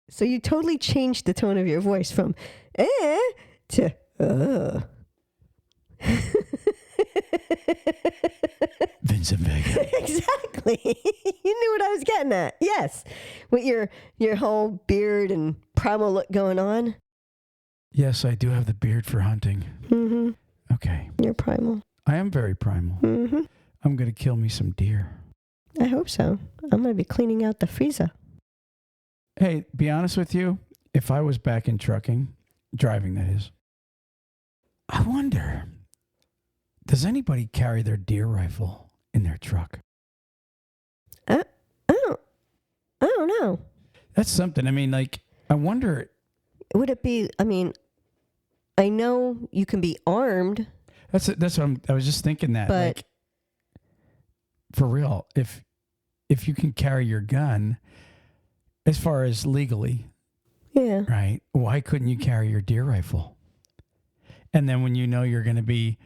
So you totally changed the tone of your voice from to Vincent Vega. Exactly. You knew what I was getting at. Yes. With your whole beard and primal look going on. Yes, I do have the beard for hunting. Mm-hmm. Okay. You're primal. I am very primal. Mm-hmm. I'm going to kill me some deer. I hope so. I'm going to be cleaning out the freezer. Hey, be honest with you. If I was back in trucking, driving that is, I wonder, does anybody carry their deer rifle in their truck? I don't know. That's something. I mean, like, I wonder. Would it be, I mean, I know you can be armed. That's what I was just thinking that. But like, for real, if you can carry your gun, as far as legally, yeah, right? Why couldn't you carry your deer rifle? And then when you know you're going to be,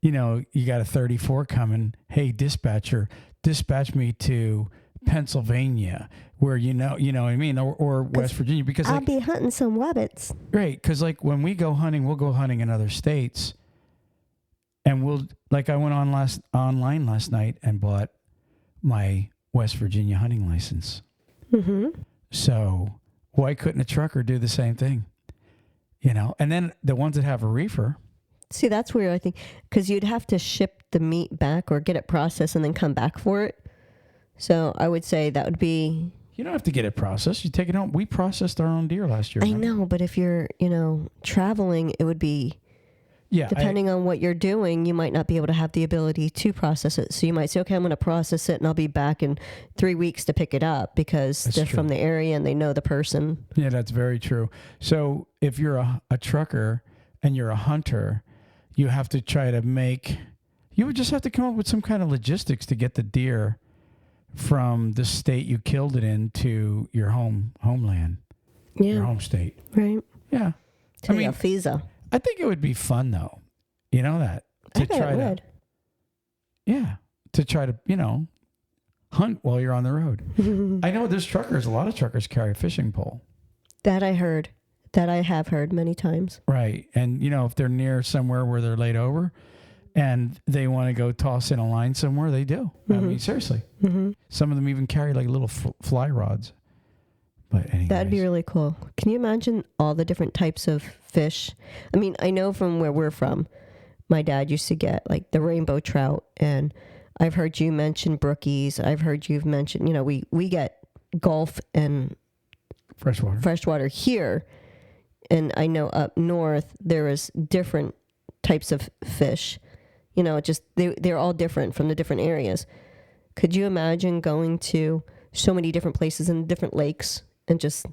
you got a 34 coming. Hey, dispatcher, dispatch me to Pennsylvania, where you know what I mean, or West Virginia, because I'll be hunting some rabbits. Right, because like when we go hunting, we'll go hunting in other states, and I went online last night and bought my West Virginia hunting license. Mm-hmm. So why couldn't a trucker do the same thing? And then the ones that have a reefer. See, that's where I think, because you'd have to ship the meat back or get it processed and then come back for it. So I would say that would be... You don't have to get it processed. You take it home. We processed our own deer last year. I know, but if you're, traveling, it would be... Yeah, depending on what you're doing, you might not be able to have the ability to process it. So you might say, okay, I'm going to process it and I'll be back in 3 weeks to pick it up because they're from the area and they know the person. Yeah, that's very true. So if you're a trucker and you're a hunter, you have to try to you would just have to come up with some kind of logistics to get the deer from the state you killed it in to your homeland. Yeah. Your home state. Right. Yeah. To the Alfisa. I think it would be fun though. You know that? I bet it would. Yeah. To try to, hunt while you're on the road. I know a lot of truckers carry a fishing pole. That I heard. That I have heard many times. Right. And, if they're near somewhere where they're laid over and they want to go toss in a line somewhere, they do. Mm-hmm. I mean, seriously. Mm-hmm. Some of them even carry like little fly rods. But anyways. That'd be really cool. Can you imagine all the different types of fish? I mean, I know from where we're from, my dad used to get like the rainbow trout, and I've heard you mention brookies. I've heard you've mentioned, we get Gulf and freshwater here. And I know up north, there is different types of fish. They're all different from the different areas. Could you imagine going to so many different places and different lakes and just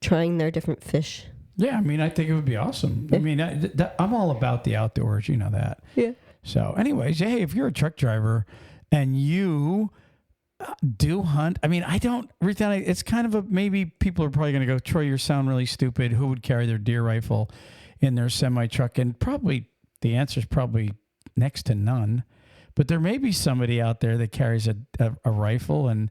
trying their different fish? Yeah, I mean, I think it would be awesome. Yeah. I mean, I'm all about the outdoors, you know that. Yeah. So anyways, hey, if you're a truck driver and you do hunt, I mean, it's kind of maybe people are probably going to go, Troy, you sound really stupid. Who would carry their deer rifle in their semi-truck? And probably the answer is probably next to none. But there may be somebody out there that carries a rifle, and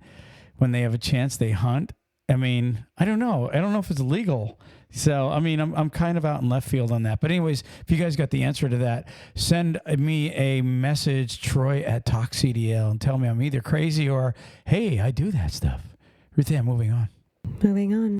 when they have a chance, they hunt. I mean, I don't know. I don't know if it's legal. So, I mean, I'm kind of out in left field on that. But anyways, if you guys got the answer to that, send me a message, Troy at TalkCDL, and tell me I'm either crazy or, hey, I do that stuff. Ruthie, moving on. Moving on.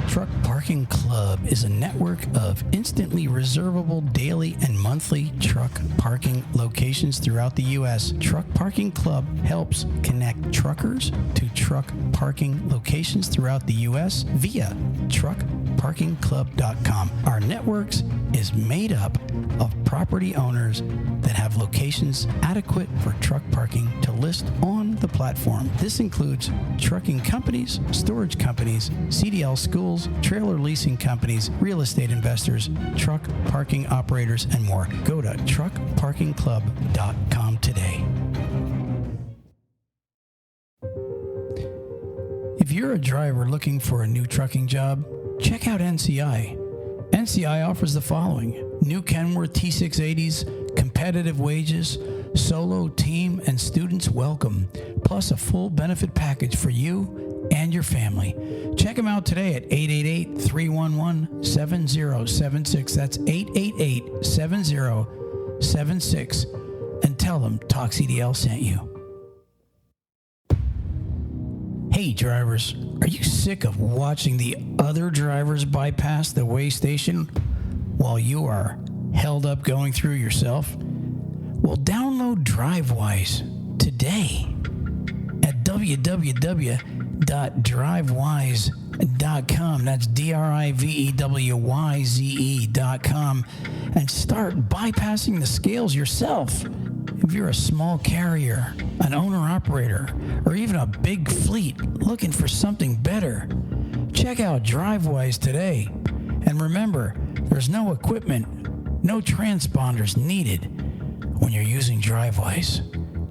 Truck Parking Club is a network of instantly reservable daily and monthly truck parking locations throughout the U.S. Truck Parking Club helps connect truckers to truck parking locations throughout the U.S. via truckparkingclub.com. Our networks is made up of property owners that have locations adequate for truck parking to list on the platform. This includes trucking companies, storage companies, CDL schools, trailer leasing companies, real estate investors, truck parking operators, and more. Go to truckparkingclub.com today. If you're a driver looking for a new trucking job, check out NCI. NCI offers the following: new Kenworth T680s, competitive wages, solo, team, and students welcome, plus a full benefit package for you and your your family. Check them out today at 888-311-7076. That's 888-7076. And tell them TalkCDL sent you. Hey drivers, are you sick of watching the other drivers bypass the weigh station while you are held up going through yourself? Well, download Drivewyze today at www.drivewyze.com. That's DRIVEWYZE.com, and start bypassing the scales yourself. If you're a small carrier, an owner-operator, or even a big fleet looking for something better, check out Drivewyze today. And remember, there's no equipment, no transponders needed when you're using Drivewyze.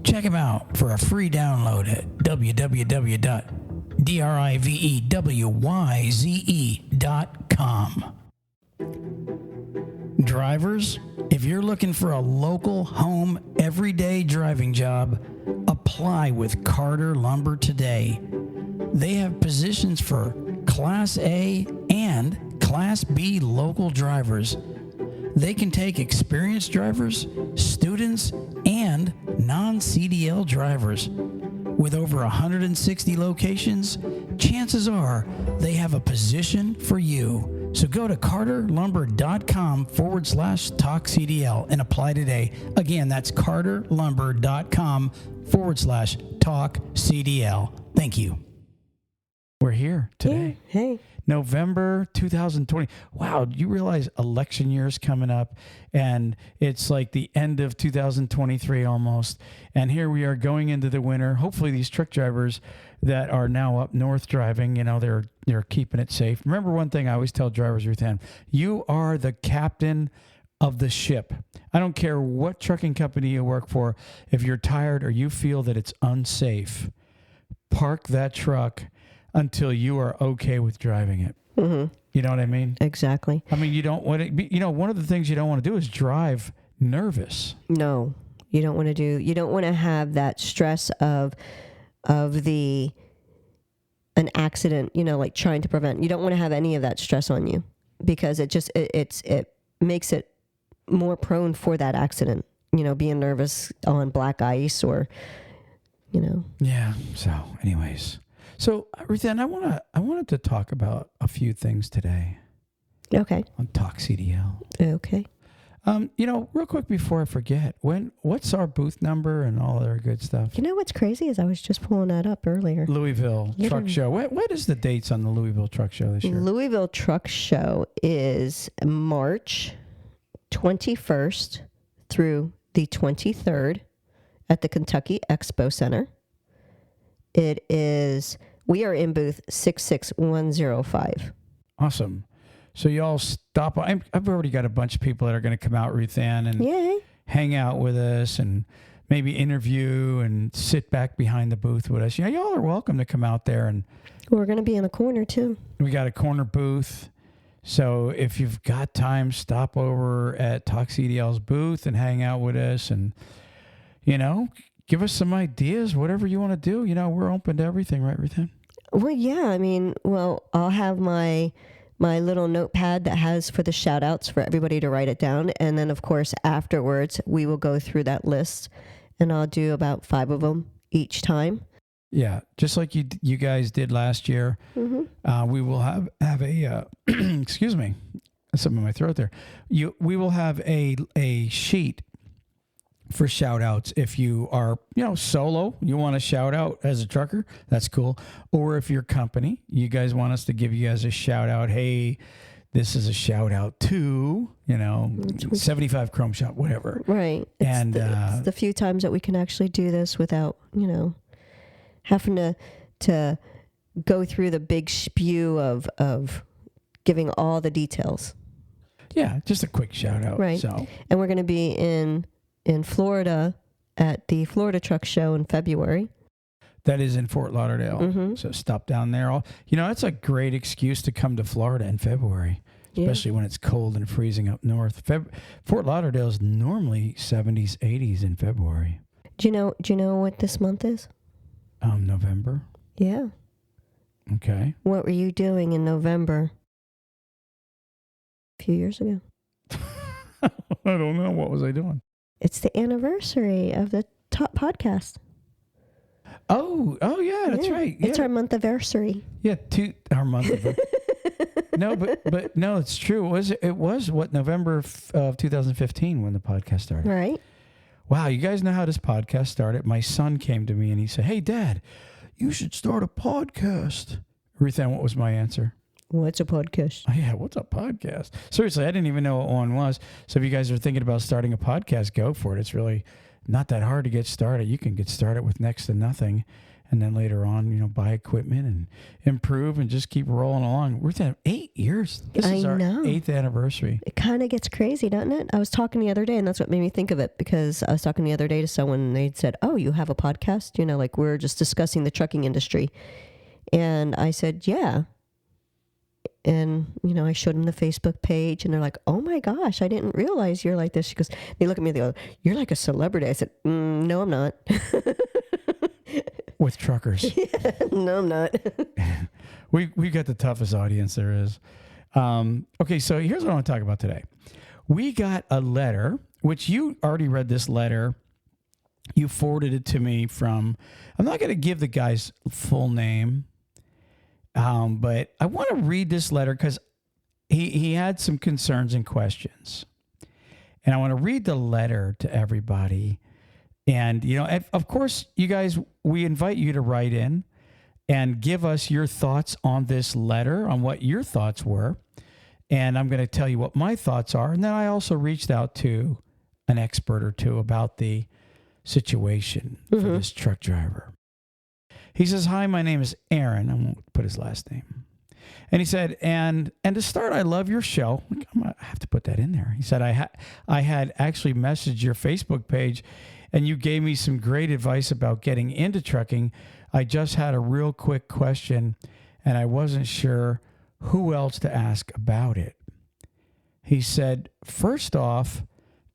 Check them out for a free download at www.drivewyze.com. Drivers, if you're looking for a local, home, everyday driving job, apply with Carter Lumber today. They have positions for Class A and Class B local drivers. They can take experienced drivers, students, and non-CDL drivers. With over 160 locations, chances are they have a position for you. So go to carterlumber.com/TalkCDL and apply today. Again, that's carterlumber.com/TalkCDL. Thank you. We're here today. Hey. November 2020. Wow, do you realize election year is coming up and it's like the end of 2023 almost. And here we are going into the winter. Hopefully these truck drivers that are now up north driving, they're keeping it safe. Remember one thing I always tell drivers, Ruth Ann, you are the captain of the ship. I don't care what trucking company you work for. If you're tired or you feel that it's unsafe, park that truck until you are okay with driving it. Mm-hmm. You know what I mean? Exactly. I mean, you don't want to be, one of the things you don't want to do is drive nervous. No, you don't want to do, you don't want to have that stress of an accident, like trying to prevent. You don't want to have any of that stress on you because it makes it more prone for that accident, being nervous on black ice or, Yeah. So anyways. So, Ruthann, I wanted to talk about a few things today. Okay. On TalkCDL. Okay. Real quick before I forget, what's our booth number and all their good stuff? You know what's crazy is I was just pulling that up earlier. Louisville Truck Show. What is the dates on the Louisville Truck Show this year? Louisville Truck Show is March 21st through the 23rd at the Kentucky Expo Center. We are in booth 66105. Awesome. So y'all stop. I've already got a bunch of people that are going to come out, Ruthann, and hang out with us and maybe interview and sit back behind the booth with us. Y'all are welcome to come out there. And we're going to be in a corner too. We got a corner booth. So if you've got time, stop over at TalkCDL's booth and hang out with us and, give us some ideas, whatever you want to do. We're open to everything, right, Ruthann? Well, yeah. I'll have my little notepad that has for the shout outs for everybody to write it down. And then, of course, afterwards, we will go through that list and I'll do about 5 of them each time. Yeah, just like you guys did last year. Mm-hmm. We will have a, excuse me, something in my throat there. We will have a sheet for shout outs. If you are, solo, you want to shout out as a trucker, that's cool. Or if you're company, you guys want us to give you guys a shout out. Hey, this is a shout out to, 75 Chrome Shop, whatever. Right. It's the few times that we can actually do this without, having to go through the big spew of giving all the details. Yeah. Just a quick shout out. Right. So, and we're going to be in Florida at the Florida Truck Show in February. That is in Fort Lauderdale. Mm-hmm. So stop down there. That's a great excuse to come to Florida in February, especially when it's cold and freezing up north. Fort Lauderdale is normally 70s, 80s in February. Do you know what this month is? November. Yeah. Okay. What were you doing in November? A few years ago. I don't know. What was I doing? It's the anniversary of the top podcast. Oh, yeah, that's right. Yeah. It's our month anniversary. Yeah, our month. No, but no, it's true. It was what, November of 2015 when the podcast started. Right. Wow, you guys know how this podcast started. My son came to me and he said, "Hey, Dad, you should start a podcast." Ruth Ann, what was my answer? What's a podcast? Oh, yeah, what's a podcast? Seriously, I didn't even know what one was. So if you guys are thinking about starting a podcast, go for it. It's really not that hard to get started. You can get started with next to nothing. And then later on, buy equipment and improve and just keep rolling along. We're at 8 years. This is our 8th anniversary. It kind of gets crazy, doesn't it? I was talking the other day, and that's what made me think of it, because I was talking the other day to someone, and they said, "Oh, you have a podcast?" Like we're just discussing the trucking industry. And I said, "Yeah." And, I showed them the Facebook page, and they're like, "Oh my gosh, I didn't realize you're like this." She goes, they look at me, they go, "You're like a celebrity." I said, "No, I'm not." With truckers. Yeah, no, I'm not. we got the toughest audience there is. Okay, so here's what I want to talk about today. We got a letter, which you already read this letter. You forwarded it to me from, I'm not going to give the guy's full name, but I want to read this letter because he had some concerns and questions. And I want to read the letter to everybody. And, of course, you guys, we invite you to write in and give us your thoughts on this letter, on what your thoughts were. And I'm going to tell you what my thoughts are. And then I also reached out to an expert or two about the situation for this truck driver. He says, "Hi, my name is Aaron." I won't put his last name. And he said, and to start, I love your show. I have to put that in there. He said, I had actually messaged your Facebook page, and you gave me some great advice about getting into trucking. I just had a real quick question, and I wasn't sure who else to ask about it. He said, "First off,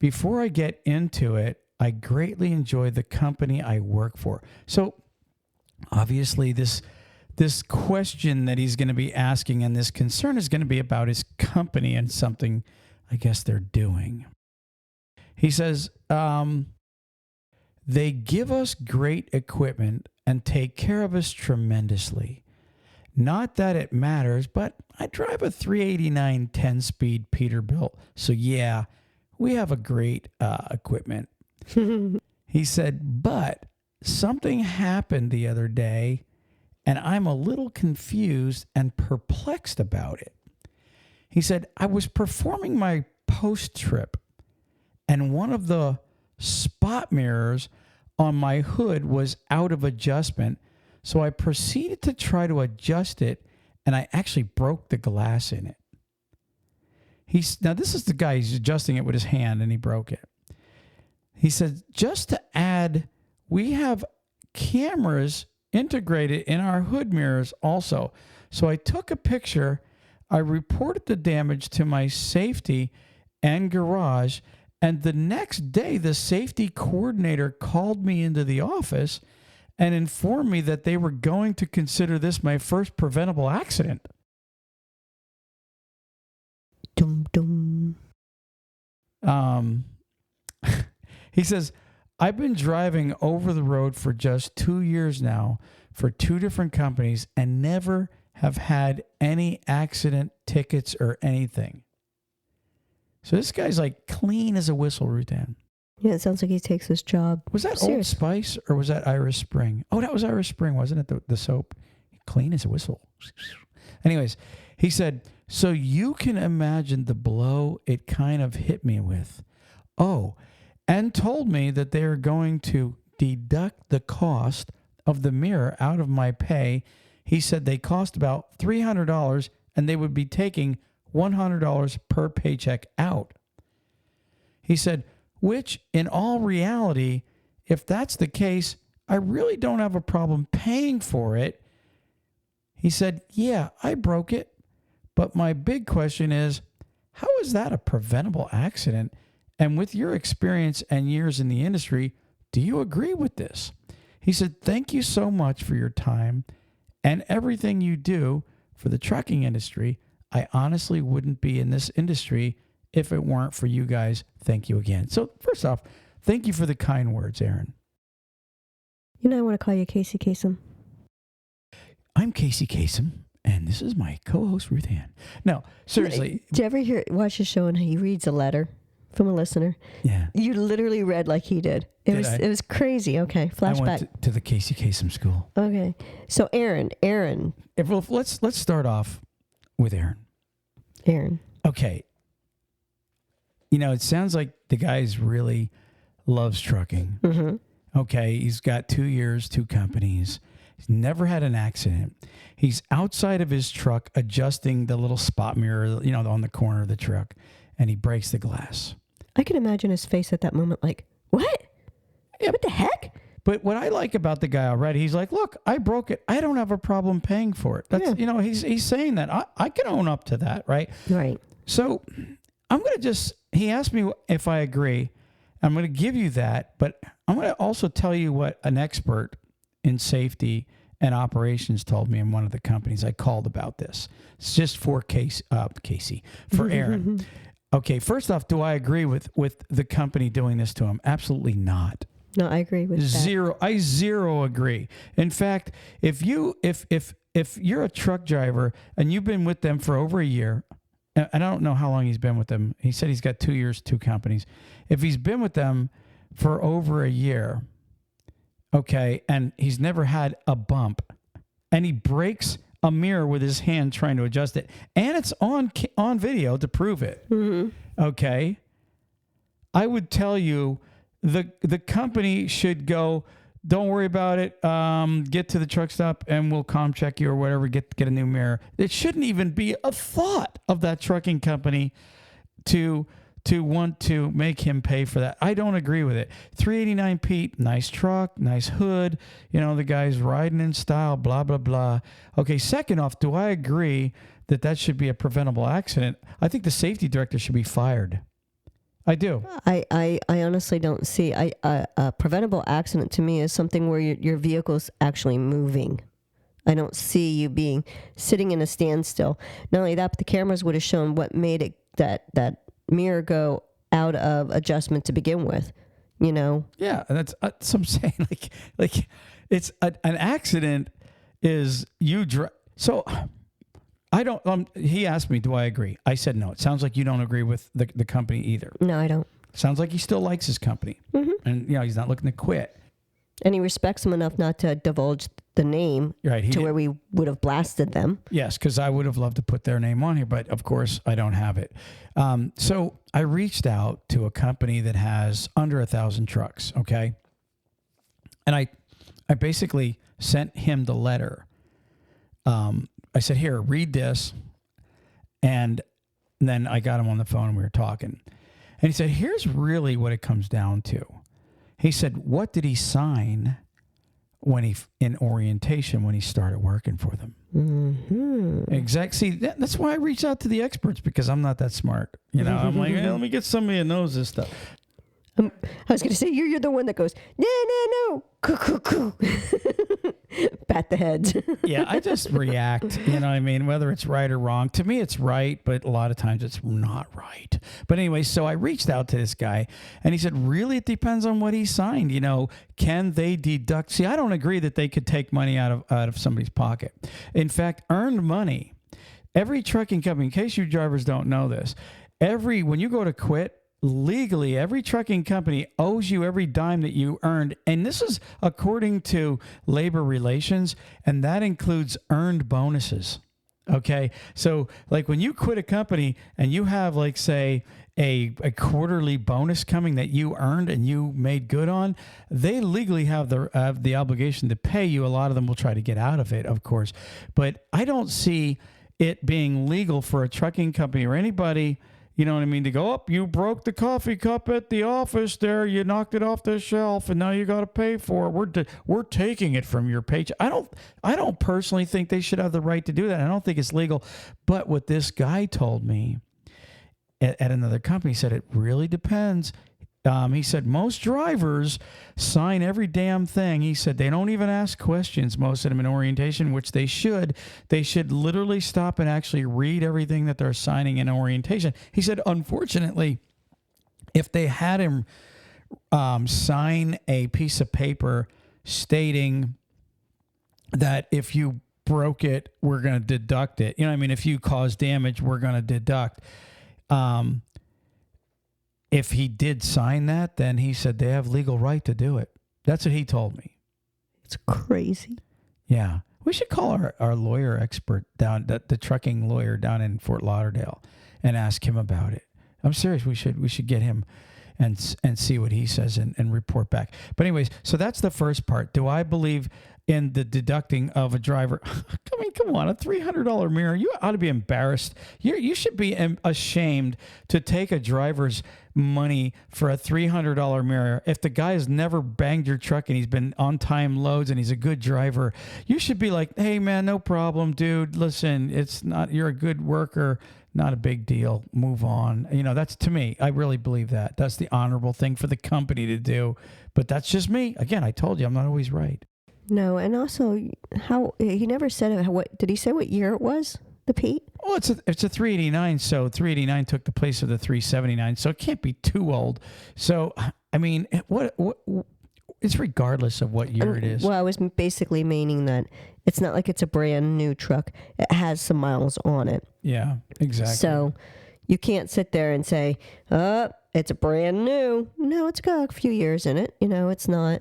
before I get into it, I greatly enjoy the company I work for." So obviously this question that he's going to be asking and this concern is going to be about his company and something I guess they're doing. He says, "They give us great equipment and take care of us tremendously. Not that it matters, but I drive a 389 10-speed Peterbilt. So yeah, we have a great equipment." He said, "But something happened the other day, and I'm a little confused and perplexed about it." He said, "I was performing my post trip, and one of the spot mirrors on my hood was out of adjustment, so I proceeded to try to adjust it, and I actually broke the glass in it." Now, this is the guy, he's adjusting it with his hand, and he broke it. He said, "Just to add, we have cameras integrated in our hood mirrors also. So I took a picture, I reported the damage to my safety and garage, and the next day the safety coordinator called me into the office and informed me that they were going to consider this my first preventable accident." Dum dum. He says, "I've been driving over the road for just 2 years now for 2 different companies and never have had any accident tickets or anything." So this guy's like clean as a whistle, Rutan. Yeah, it sounds like he takes his job. Was that Old Spice or was that Irish Spring? Oh, that was Irish Spring, wasn't it? The soap. Clean as a whistle. Anyways, he said, "So you can imagine the blow it kind of hit me with. Oh, and told me that they are going to deduct the cost of the mirror out of my pay. He said they cost about $300 and they would be taking $100 per paycheck out." He said, "Which in all reality, if that's the case, I really don't have a problem paying for it." He said, "Yeah, I broke it. But my big question is, how is that a preventable accident? And with your experience and years in the industry, do you agree with this?" He said, "Thank you so much for your time and everything you do for the trucking industry. I honestly wouldn't be in this industry if it weren't for you guys. Thank you again. So first off, thank you for the kind words, Aaron. You know, I want to call you Casey Kasem. I'm Casey Kasem, and this is my co-host, Ruth Ann. No, seriously. Did you ever watch the show and he reads a letter from a listener? Yeah. You literally read like he did. It was crazy. Okay, flashback. I went to the Casey Kasem school. Okay. So Aaron. Let's start off with Aaron. Okay. You know, it sounds like the guy really loves trucking. Mm-hmm. Okay. He's got 2 years, 2 companies. He's never had an accident. He's outside of his truck adjusting the little spot mirror, you know, on the corner of the truck, and he breaks the glass. I can imagine his face at that moment like, what? Yeah. What the heck? But what I like about the guy already, he's like, look, I broke it. I don't have a problem paying for it. That's, you know, he's saying that. I can own up to that, right? Right. So I'm going to he asked me if I agree. I'm going to give you that, but I'm going to also tell you what an expert in safety and operations told me in one of the companies I called about this. It's just for Casey, for Aaron. Okay, first off, do I agree with the company doing this to him? Absolutely not. No, I agree with that. I zero agree. In fact, if you're a truck driver and you've been with them for over a year, and I don't know how long he's been with them. He said he's got 2 years, 2 companies. If he's been with them for over a year, okay, and he's never had a bump, and he breaks a mirror with his hand trying to adjust it, and it's on video to prove it, okay, I would tell you the company should go, don't worry about it, get to the truck stop and we'll comp check you or whatever, get a new mirror. It shouldn't even be a thought of that trucking company to want to make him pay for that. I don't agree with it. 389 Pete, nice truck, nice hood. You know, the guy's riding in style, blah, blah, blah. Okay, second off, do I agree that should be a preventable accident? I think the safety director should be fired. I do. I honestly don't see. A preventable accident to me is something where your vehicle's actually moving. I don't see you being sitting in a standstill. Not only that, but the cameras would have shown what made it that mirror go out of adjustment to begin with. You know. Yeah, that's what I'm saying. Like it's an accident is you drive. So I don't. He asked me, do I agree? I said no. It sounds like you don't agree with the company either. No, I don't. Sounds like he still likes his company, and you know he's not looking to quit. And he respects them enough not to divulge the name to where we would have blasted them. Yes, because I would have loved to put their name on here, but of course I don't have it. So I reached out to a company that has under 1,000 trucks. Okay, and I basically sent him the letter. I said, here, read this. And then I got him on the phone and we were talking. And he said, here's really what it comes down to. He said, what did he sign in orientation when he started working for them? Exactly. See, that's why I reached out to the experts, because I'm not that smart. You know, I'm like, hey, let me get somebody that knows this stuff. I was going to say, you're the one that goes, no. Pat the heads. Yeah, I just react, you know what I mean? Whether it's right or wrong. To me, it's right, but a lot of times it's not right. But anyway, so I reached out to this guy, and he said, really, it depends on what he signed. You know, can they deduct? See, I don't agree that they could take money out of somebody's pocket. In fact, earned money, every trucking company, in case you drivers don't know this, when you go to quit, legally, every trucking company owes you every dime that you earned. And this is according to labor relations, and that includes earned bonuses. Okay. So like when you quit a company and you have, like, say, a quarterly bonus coming that you earned and you made good on, they legally have the obligation to pay you. A lot of them will try to get out of it, of course. But I don't see it being legal for a trucking company or anybody, you know what I mean, to go, up, you broke the coffee cup at the office there, you knocked it off the shelf, and now you got to pay for it. We're taking it from your paycheck. I don't personally think they should have the right to do that. I don't think it's legal. But what this guy told me at another company, said it really depends. He said most drivers sign every damn thing. He said they don't even ask questions, most of them in orientation, which they should. They should literally stop and actually read everything that they're signing in orientation. He said, unfortunately, if they had him sign a piece of paper stating that if you broke it, we're going to deduct it. You know what I mean? If you cause damage, we're going to deduct. If he did sign that, then he said they have legal right to do it. That's what he told me. It's crazy. Yeah. We should call our lawyer expert down, the trucking lawyer down in Fort Lauderdale, and ask him about it. I'm serious. We should get him and see what he says and report back. But anyways, so that's the first part. Do I believe in the deducting of a driver? I mean, come on, a $300 mirror. You ought to be embarrassed. You should be ashamed to take a driver's money for a $300 mirror. If the guy has never banged your truck and he's been on time loads and he's a good driver, you should be like, hey man, no problem, dude. Listen, you're a good worker. Not a big deal. Move on. You know, that's, to me, I really believe that. That's the honorable thing for the company to do. But that's just me. Again, I told you, I'm not always right. No, and also, how he never said what did he say what year it was? The Pete? Well, it's a 389, so 389 took the place of the 379, so it can't be too old. So, I mean, what it's regardless of what year it is. Well, I was basically meaning that it's not like it's a brand new truck. It has some miles on it. Yeah, exactly. So you can't sit there and say, it's a brand new. No, it's got a few years in it. You know, it's not,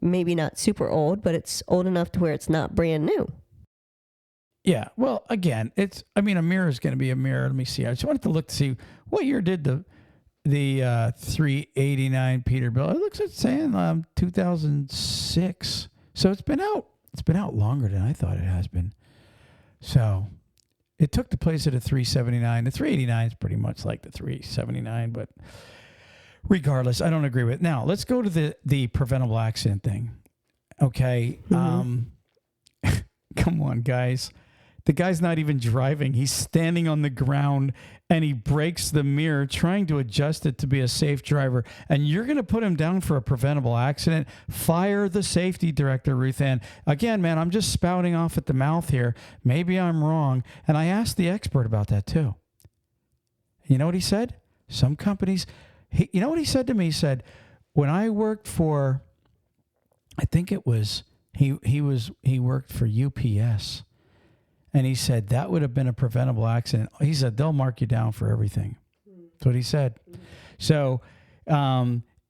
maybe not super old, but it's old enough to where it's not brand new. Yeah. Well, again, a mirror is going to be a mirror. Let me see. I just wanted to look to see what year did the 389 Peterbilt. It looks like it's saying 2006. So it's been out. It's been out longer than I thought it has been. So it took the place of the 379. The 389 is pretty much like the 379, but regardless, I don't agree with it. Now, let's go to the preventable accident thing. Okay. Mm-hmm. Come on, guys. The guy's not even driving. He's standing on the ground and he breaks the mirror trying to adjust it to be a safe driver. And you're going to put him down for a preventable accident? Fire the safety director, Ruth Ann. Again, man, I'm just spouting off at the mouth here. Maybe I'm wrong. And I asked the expert about that too. You know what he said? Some companies, you know what he said to me? He said, when I worked for, I think it was, he worked for UPS. And he said, that would have been a preventable accident. He said, they'll mark you down for everything. That's what he said. So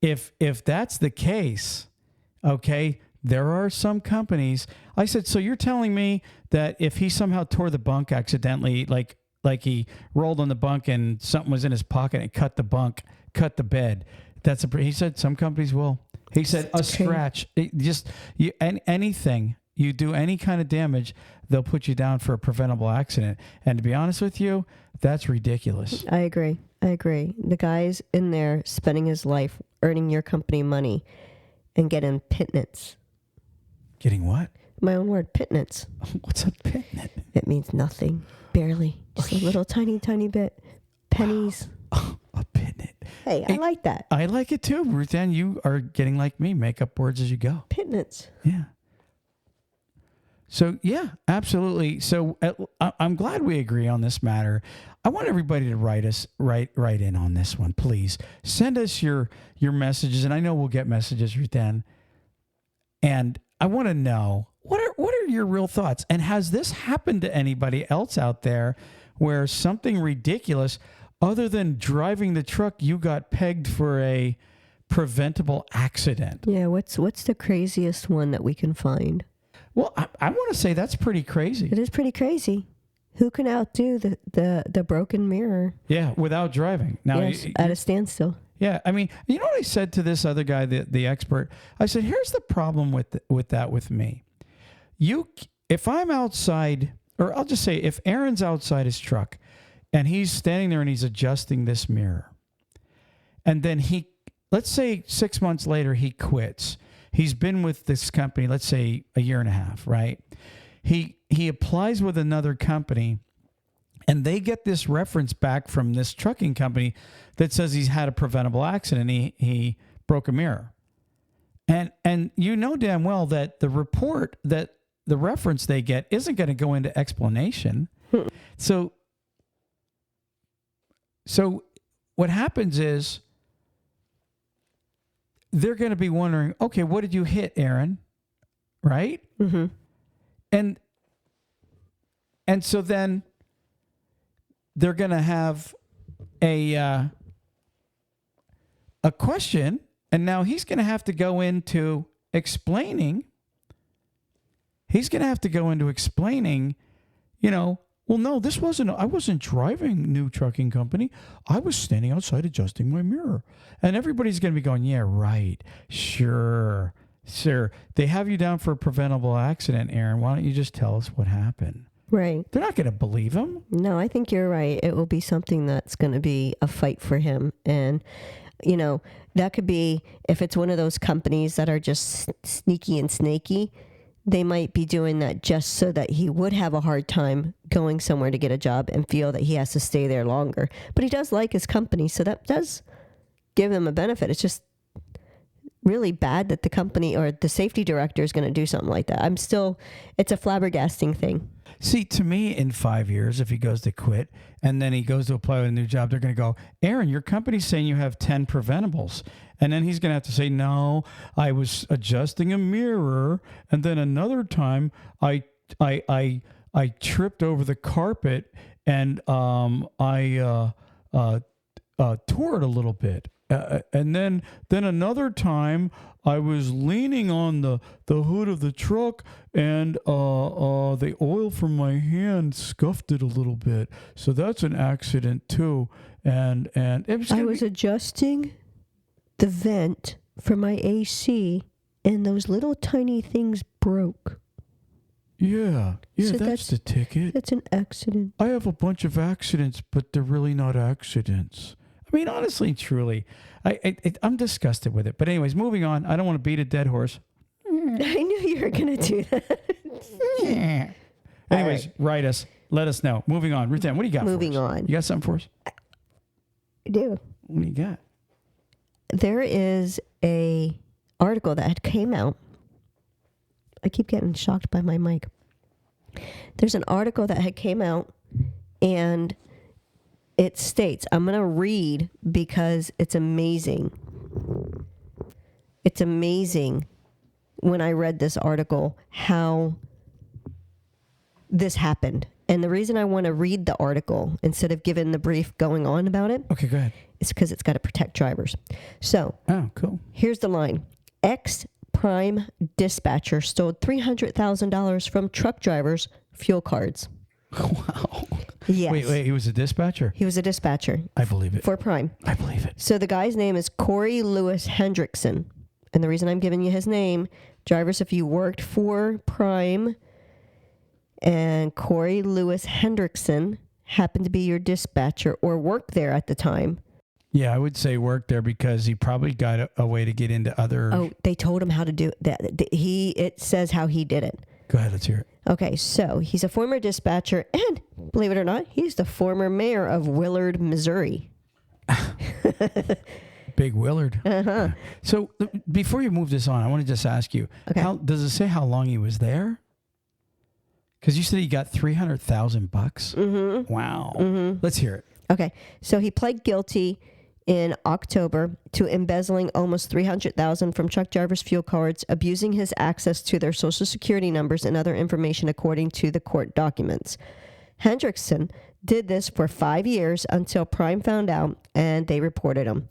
if that's the case, okay, there are some companies. I said, so you're telling me that if he somehow tore the bunk accidentally, like he rolled on the bunk and something was in his pocket and cut the bed. He said, some companies will. He said, a scratch, anything. You do any kind of damage, they'll put you down for a preventable accident. And to be honest with you, that's ridiculous. I agree. The guy's in there spending his life earning your company money and getting pittance. Getting what? My own word, pittance. What's a pittance? It means nothing. Barely. Just a little tiny bit. Pennies. Wow. A pittance. Hey, I like that. I like it too, Ruth Ann. You are getting like me. Make up words as you go. Pittance. Yeah. So, yeah, absolutely. So I'm glad we agree on this matter. I want everybody to write in on this one, please. Send us your messages, and I know we'll get messages, Ruth Ann. And I want to know, what are your real thoughts? And has this happened to anybody else out there where something ridiculous, other than driving the truck, you got pegged for a preventable accident? Yeah, what's the craziest one that we can find? Well, I want to say that's pretty crazy. It is pretty crazy. Who can outdo the broken mirror? Yeah, without driving. Now, yes, at a standstill. Yeah, I mean, you know what I said to this other guy, the expert? I said, here's the problem with me. If I'm outside, or I'll just say, if Aaron's outside his truck and he's standing there and he's adjusting this mirror, and then let's say 6 months later, he quits. He's been with this company, let's say a year and a half, right? He applies with another company And they get this reference back from this trucking company that says he's had a preventable accident. He broke a mirror. And you know damn well that the report, that the reference they get isn't going to go into explanation. So what happens is they're going to be wondering, okay, what did you hit, Aaron? Right? Mm-hmm. And so then they're going to have a question, and now he's going to have to go into explaining. He's going to have to go into explaining, well, no, I wasn't driving new trucking company. I was standing outside adjusting my mirror. And everybody's going to be going, yeah, right. Sure. They have you down for a preventable accident, Aaron. Why don't you just tell us what happened? Right. They're not going to believe him. No, I think you're right. It will be something that's going to be a fight for him. And, that could be, if it's one of those companies that are just sneaky and snaky, they might be doing that just so that he would have a hard time going somewhere to get a job and feel that he has to stay there longer. But he does like his company, so that does give him a benefit. It's just really bad that the company or the safety director is going to do something like that. It's a flabbergasting thing. See, to me, in 5 years, if he goes to quit and then he goes to apply with a new job, they're going to go, Aaron, your company's saying you have 10 preventables. And then he's going to have to say, no, I was adjusting a mirror. And then another time I tripped over the carpet and I tore it a little bit. And then another time I was leaning on the hood of the truck and the oil from my hand scuffed it a little bit. So that's an accident too. And I was adjusting the vent for my AC and those little tiny things broke. Yeah, so that's the ticket. That's an accident. I have a bunch of accidents, but they're really not accidents. I mean, honestly and truly, I'm disgusted with it. But anyways, moving on. I don't want to beat a dead horse. I knew you were going to do that. Anyways, write us. Let us know. Moving on. Ruth Ann, what do you got Moving for us? on. You got something for us? I do. What do you got? There is a article that came out. I keep getting shocked by my mic. There's an article that had came out, and it states, I'm going to read because it's amazing. It's amazing when I read this article how this happened. And the reason I want to read the article instead of giving the brief going on about it. Okay, go ahead. Is because it's got to protect drivers. So, cool. Here's the line. Ex-Prime dispatcher stole $300,000 from truck drivers' fuel cards. Wow. Yes. Wait, he was a dispatcher? He was a dispatcher. I believe it. For Prime. I believe it. So the guy's name is Corey Lewis Hendrickson. And the reason I'm giving you his name, drivers, if you worked for Prime and Corey Lewis Hendrickson happened to be your dispatcher or worked there at the time. Yeah, I would say worked there because he probably got a way to get into other... Oh, they told him how to do that. It says how he did it. Go ahead, let's hear it. Okay, so he's a former dispatcher, and believe it or not, he's the former mayor of Willard, Missouri. Big Willard. Uh-huh. So before you move this on, I want to just ask you, Okay. Does it say how long he was there? Because you said he got $300,000. Mm-hmm. Wow. Mm-hmm. Let's hear it. Okay, so he pled guilty in October to embezzling almost $300,000 from truck drivers' fuel cards, abusing his access to their social security numbers and other information according to the court documents. Hendrickson did this for 5 years until Prime found out and they reported him.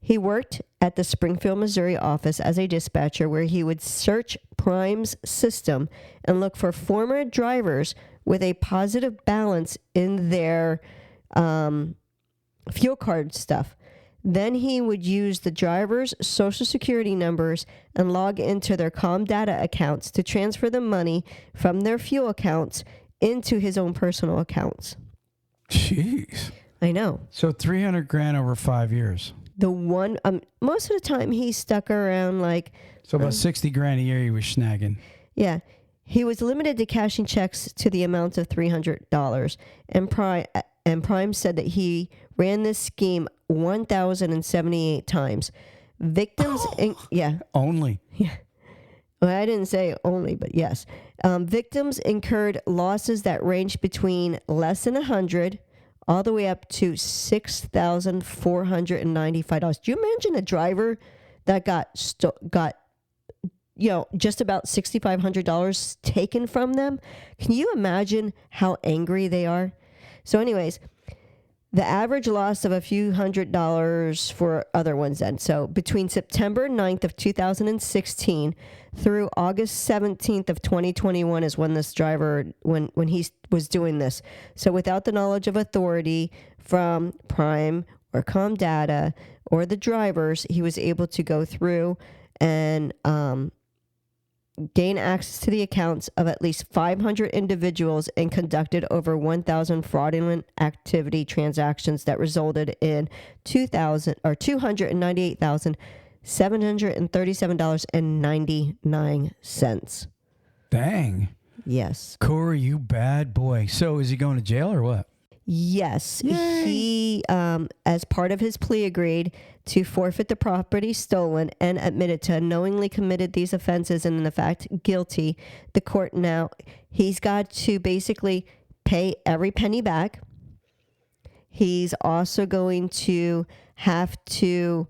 He worked at the Springfield, Missouri office as a dispatcher where he would search Prime's system and look for former drivers with a positive balance in their fuel card stuff. Then he would use the driver's social security numbers and log into their ComData accounts to transfer the money from their fuel accounts into his own personal accounts. Jeez. I know. So $300,000 over 5 years. The one, most of the time he stuck around like... So about $60,000 a year he was snagging. Yeah. He was limited to cashing checks to the amount of $300. And Prime said that he ran this scheme 1,078 times. Victims, Only. Yeah. Well, I didn't say only, but yes. Victims incurred losses that ranged between less than 100 all the way up to $6,495. Do you imagine a driver that got just about $6,500 taken from them? Can you imagine how angry they are? So anyways, the average loss of a few $100s for other ones then. So between September 9th of 2016 through August 17th of 2021 is when this driver, when he was doing this. So without the knowledge of authority from Prime or Comdata or the drivers, he was able to go through and gain access to the accounts of at least 500 individuals and conducted over 1,000 fraudulent activity transactions that resulted in $298,737.99. Dang. Yes. Corey, you bad boy. So is he going to jail or what? Yes. Yay. He, as part of his plea, agreed to forfeit the property stolen and admitted to knowingly committed these offenses and in fact guilty. The court now, he's got to basically pay every penny back. He's also going to have to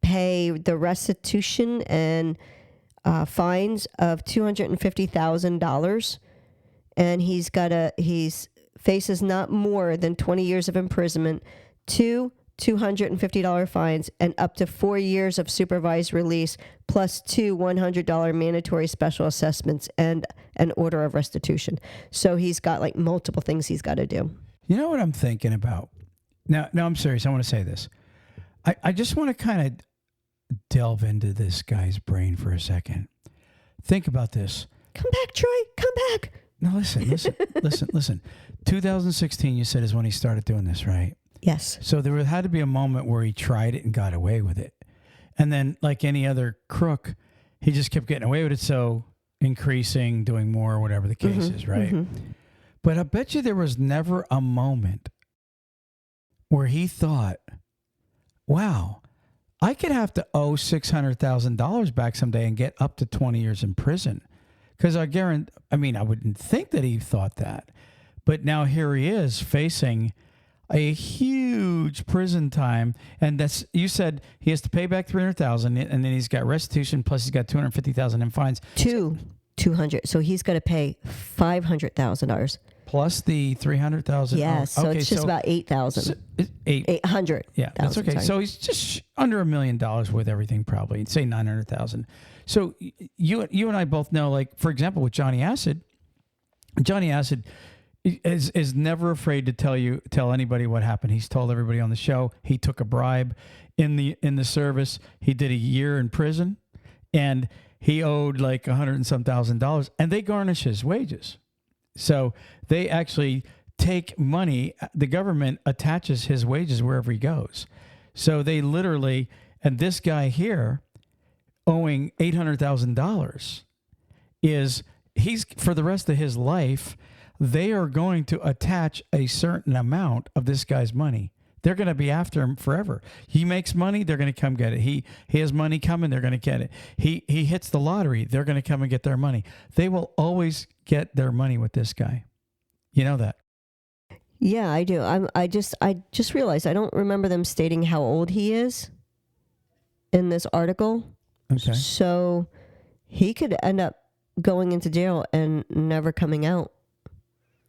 pay the restitution and fines of $250,000. And he's faces not more than 20 years of imprisonment, two $250 fines, and up to 4 years of supervised release, plus two $100 mandatory special assessments and an order of restitution. So he's got like multiple things he's got to do. You know what I'm thinking about? Now, I'm serious. I want to say this. I just want to kind of delve into this guy's brain for a second. Think about this. Come back, Troy. Come back. No, listen. 2016, you said, is when he started doing this, right? Yes. So there had to be a moment where he tried it and got away with it. And then, like any other crook, he just kept getting away with it. So increasing, doing more, whatever the case is, right? Mm-hmm. But I bet you there was never a moment where he thought, wow, I could have to owe $600,000 back someday and get up to 20 years in prison. Because I wouldn't think that he thought that. But now here he is facing a huge prison time. And that's, you said he has to pay back $300,000 and then he's got restitution, plus he's got $250,000 in fines. $200. So he's got to pay $500,000. Plus the $300,000. Yes. So it's just about $8,000. 800. Yeah, that's okay. Sorry. So he's just under $1 million with everything, probably. Say $900,000. So you and I both know, like, for example, with Johnny Acid is never afraid to tell anybody what happened. He's told everybody on the show. He took a bribe in the service. He did a year in prison, and he owed like $100 and some thousand, and they garnish his wages. So they actually take money. The government attaches his wages wherever he goes. So they literally, and this guy here owing $800,000 he's for the rest of his life, they are going to attach a certain amount of this guy's money. They're going to be after him forever. He makes money, they're going to come get it. He has money coming, they're going to get it. He hits the lottery, they're going to come and get their money. They will always get their money with this guy. You know that? Yeah, I do. I just realized I don't remember them stating how old he is in this article. Okay. So he could end up going into jail and never coming out.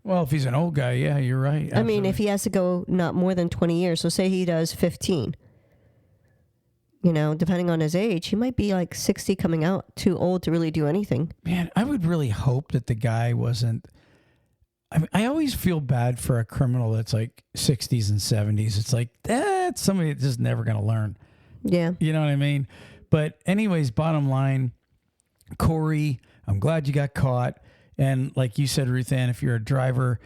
Well, if he's an old guy, yeah, you're right. Absolutely. I mean, if he has to go not more than 20 years, so say he does 15, depending on his age, he might be like 60 coming out, too old to really do anything. Man, I would really hope that the guy wasn't. I always feel bad for a criminal that's like 60s and 70s. It's like, that's somebody that's just never going to learn. Yeah. You know what I mean? But anyways, bottom line, Corey, I'm glad you got caught. And like you said, Ruth Ann, if you're a driver,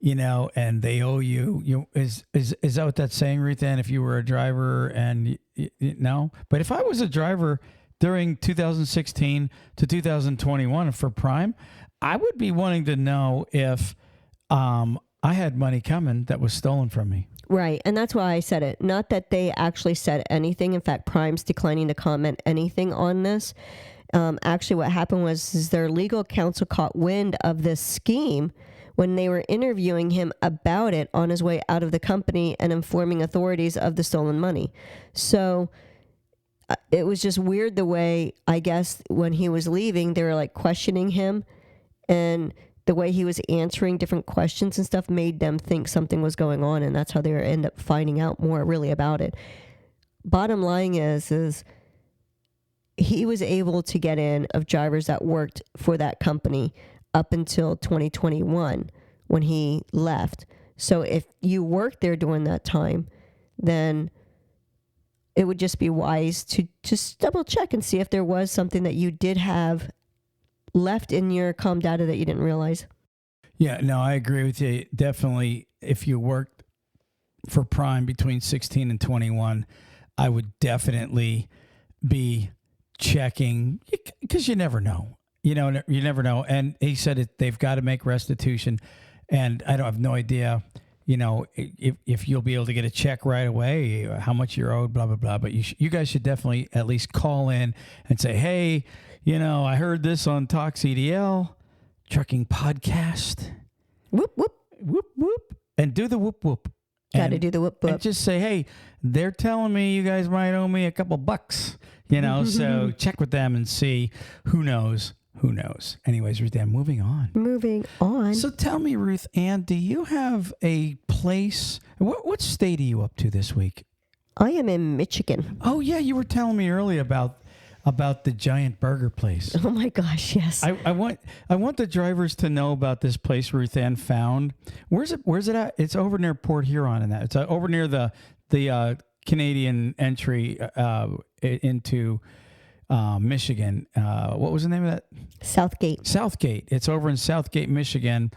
and they owe you, is that what that's saying, Ruth Ann? If you were a driver and no, but if I was a driver during 2016 to 2021 for Prime, I would be wanting to know if I had money coming that was stolen from me. Right. And that's why I said it. Not that they actually said anything. In fact, Prime's declining to comment anything on this. Actually, what happened was their legal counsel caught wind of this scheme when they were interviewing him about it on his way out of the company and informing authorities of the stolen money. So it was just weird the way, I guess, when he was leaving, they were like questioning him, and the way he was answering different questions and stuff made them think something was going on, and that's how they end up finding out more really about it. Bottom line is he was able to get in of drivers that worked for that company up until 2021 when he left. So if you worked there during that time, then it would just be wise to just double check and see if there was something that you did have left in your comm data that you didn't realize. Yeah, no, I agree with you. Definitely, if you worked for Prime between 16 and 21, I would definitely be checking, because you never know. You never know. And he said they've got to make restitution. And I don't have no idea, if you'll be able to get a check right away, how much you're owed, blah, blah, blah. But you guys should definitely at least call in and say, hey, I heard this on TalkCDL Trucking Podcast. Whoop, whoop. Whoop, whoop. And do the whoop, whoop. Got to do the whoop, whoop. And just say, hey, they're telling me you guys might owe me a couple bucks, so check with them and see. Who knows? Anyways, Ruth Ann, moving on. So tell me, Ruth Ann, do you have a place? What state are you up to this week? I am in Michigan. Oh, yeah. You were telling me earlier about the giant burger place. Oh, my gosh, yes. I want the drivers to know about this place Ruth Ann found. Where's it at? It's over near Port Huron and that. It's over near the Canadian entry into Michigan. What was the name of that? Southgate. It's over in Southgate, Michigan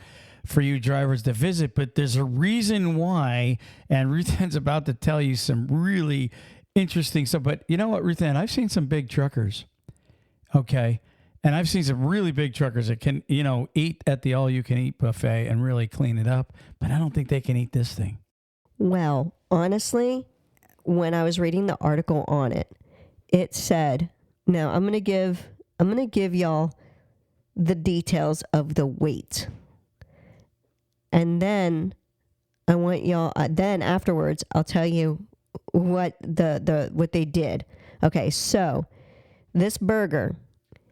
for you drivers to visit. But there's a reason why, and Ruth Ann's about to tell you some really interesting stuff. But you know what, Ruth Ann? I've seen some big truckers. Okay. And I've seen some really big truckers that can, eat at the all-you-can-eat buffet and really clean it up. But I don't think they can eat this thing. Well, honestly, when I was reading the article on it, it said, now I'm going to give y'all the details of the weight. And then I want y'all, then afterwards, I'll tell you what what they did. Okay, so this burger.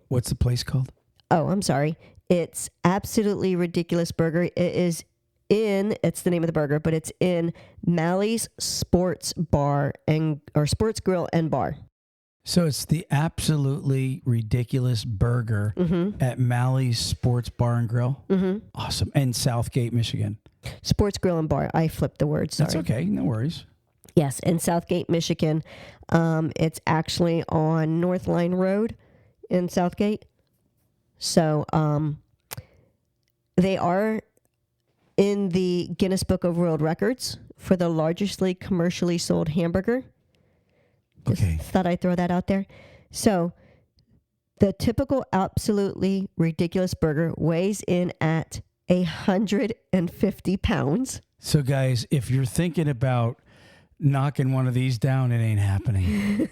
What's the place called? Oh, I'm sorry. It's Absolutely Ridiculous Burger. It's the name of the burger, but it's in Mally's Sports Bar or Sports Grill and Bar. So it's the Absolutely Ridiculous Burger at Mally's Sports Bar and Grill? Mm-hmm. Awesome. And Southgate, Michigan. Sports Grill and Bar. I flipped the word. Sorry. That's okay. No worries. Yes, in Southgate, Michigan. It's actually on North Line Road in Southgate. So they are in the Guinness Book of World Records for the largestly commercially sold hamburger. Okay. Just thought I'd throw that out there. So the typical Absolutely Ridiculous Burger weighs in at 150 pounds. So guys, if you're thinking about knocking one of these down, it ain't happening.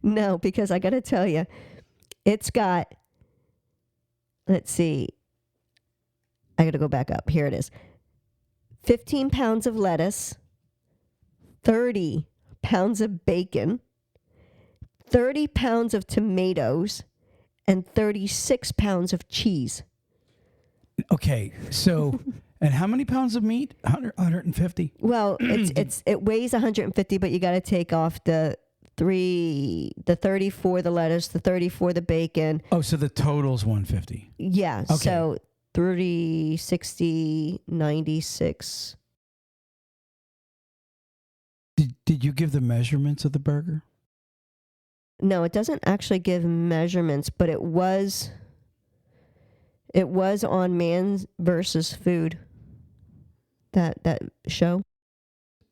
No, because I got to tell you, it's got, let's see, I got to go back up. Here it is. 15 pounds of lettuce, 30 pounds of bacon, 30 pounds of tomatoes, and 36 pounds of cheese. Okay, so, and how many pounds of meat? 150? Well, it weighs 150, but you got to take off the 30 for the lettuce, the 30 for the bacon. Oh, so the total's 150. Yeah, okay. So 30, 60, 96. Did you give the measurements of the burger? No, it doesn't actually give measurements, but it was on Man versus Food, that show.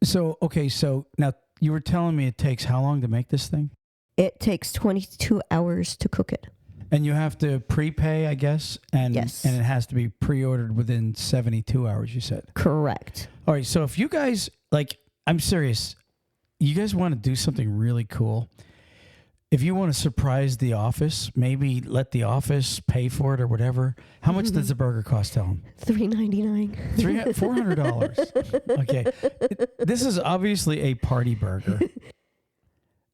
So, okay, so now you were telling me it takes how long to make this thing? It takes 22 hours to cook it. And you have to prepay, I guess, and Yes. and it has to be pre-ordered within 72 hours, you said. Correct. All right, so if you guys, like, I'm serious, you guys want to do something really cool, if you want to surprise the office, maybe let the office pay for it or whatever, how much does the burger cost, tell them? $3.99. $400. Okay. This is obviously a party burger.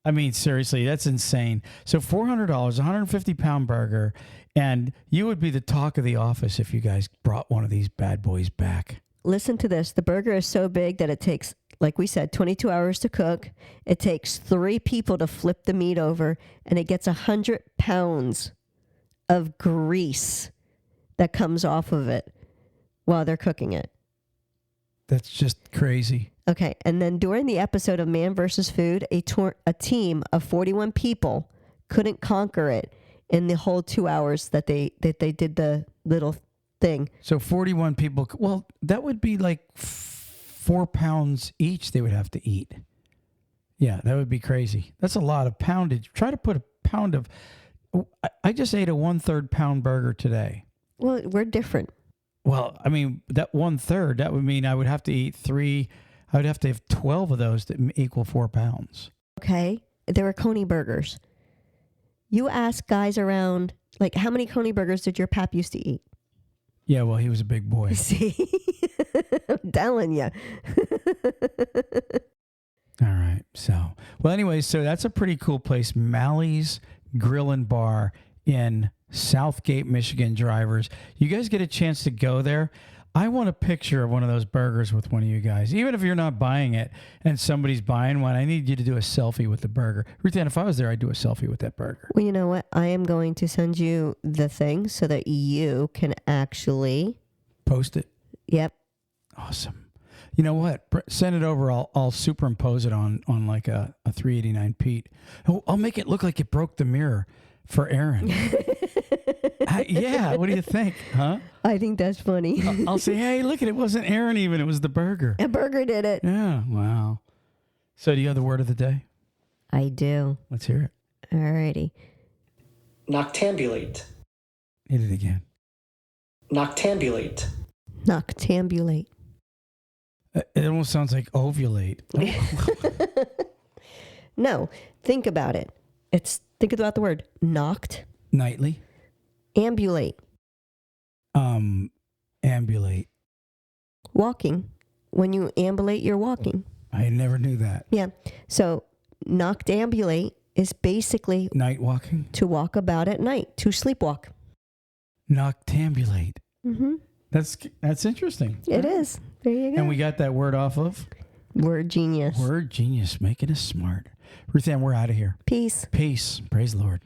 I mean, seriously, that's insane. So $400, 150-pound burger, and you would be the talk of the office if you guys brought one of these bad boys back. Listen to this. The burger is so big that it takes, like we said, 22 hours to cook. It takes 3 people to flip the meat over, and it gets 100 pounds of grease that comes off of it while they're cooking it. That's just crazy. Okay, and then during the episode of Man vs. Food, a team of 41 people couldn't conquer it in the whole 2 hours that they did the little thing. So 41 people, well, that would be like 4 pounds each they would have to eat. Yeah, that would be crazy. That's a lot of poundage. Try to put a pound of, I just ate a 1/3 pound burger today. Well, we're different. Well, I mean, that 1/3, that would mean I would have to eat 3, I would have to have 12 of those to equal 4 pounds. Okay, there were Coney burgers. You ask guys around, like, how many Coney burgers did your pap used to eat? Yeah, well, he was a big boy. See? I'm telling you. All right. So, well, anyway, so that's a pretty cool place. Mally's Grill and Bar in Southgate, Michigan, drivers. You guys get a chance to go there. I want a picture of one of those burgers with one of you guys. Even if you're not buying it and somebody's buying one, I need you to do a selfie with the burger. Ruthann, if I was there, I'd do a selfie with that burger. Well, you know what? I am going to send you the thing so that you can actually Post it. Yep. Awesome. You know what? Send it over. I'll superimpose it on like a 389 Pete. I'll make it look like it broke the mirror for Aaron. Yeah. What do you think? Huh? I think that's funny. I'll say, hey, look at it. It wasn't Aaron even. It was the burger. A burger did it. Yeah. Wow. So do you have the word of the day? I do. Let's hear it. Alrighty. Noctambulate. Hit it again. Noctambulate. Noctambulate. It almost sounds like ovulate. No, think about it. Think about the word knocked. Nightly. Ambulate. Ambulate. Walking. When you ambulate, you're walking. I never knew that. Yeah. So noctambulate is basically Night walking. to walk about at night, to sleepwalk. Noctambulate. Mm-hmm. That's interesting. It is. There you go. And we got that word off of Word genius. Word Genius, making us smart. Ruthann, we're out of here. Peace. Peace. Praise the Lord.